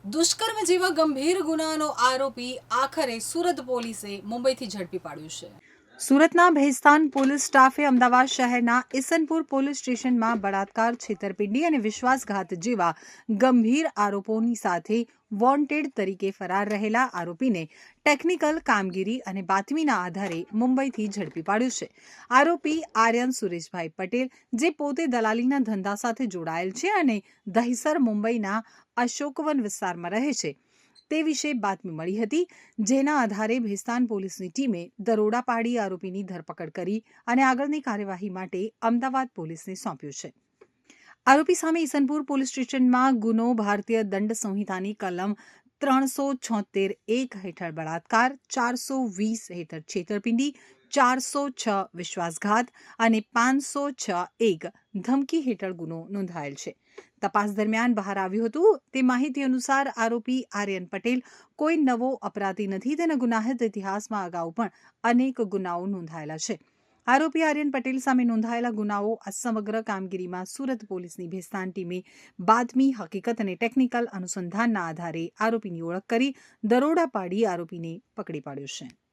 દુષ્કર્મ જેવા ગંભીર ગુનાનો આરોપી આખરે સુરત પોલીસે મુંબઈથી ઝડપી પાડ્યો છે. સુરતના ભેસ્તાન પોલીસ સ્ટાફે અમદાવાદ શહેરના ઈસનપુર પોલીસ સ્ટેશનમાં બળાત્કાર, છેતરપિંડી અને વિશ્વાસઘાત જેવા ગંભીર આરોપોની સાથે વોન્ટેડ તરીકે ફરાર રહેલા આરોપીને ટેકનિકલ કામગીરી અને બાતમીના આધારે મુંબઈથી ઝડપી પાડ્યો છે. આરોપી આર્યન સુરેશભાઈ પટેલ, જે પોતે દલાલીના ધંધા સાથે જોડાયેલ છે અને દહીસર મુંબઈના અશોકવન વિસ્તારમાં રહે છે, તે વિશે બાતમી મળી હતી, જેના આધારે ભેસ્તાન પોલીસની ટીમે દરોડા પાડી આરોપીની ધરપકડ કરી અને આગળની કાર્યવાહી માટે અમદાવાદ પોલીસને સોંપ્યો છે. આરોપી સામે ઈસનપુર પોલીસ સ્ટેશનમાં ગુનો ભારતીય દંડ સંહિતાની કલમ 376(1) હેઠળ બળાત્કાર, 420 હેઠળ છેતરપિંડી, 406 વિશ્વાસઘાત અને 506(1) ધમકી હેઠળ ગુનો નોંધાયેલ છે. તપાસ દરમિયાન બહાર આવ્યું હતું તે માહિતી અનુસાર આરોપી આર્યન પટેલ કોઈ નવો અપરાધી નથી. તેના ગુનાહિત ઇતિહાસમાં અગાઉ પણ અનેક ગુનાઓ નોંધાયેલા છે. આરોપી આર્યન પટેલ સામે નોંધાયેલા ગુનાઓ આ સમગ્ર કામગીરીમાં સુરત પોલીસની ભેસ્તાન ટીમે બાતમી, હકીકત અને ટેકનિકલ અનુસંધાનના આધારે આરોપીની ઓળખ કરી દરોડા પાડી આરોપીને પકડી પાડ્યો છે.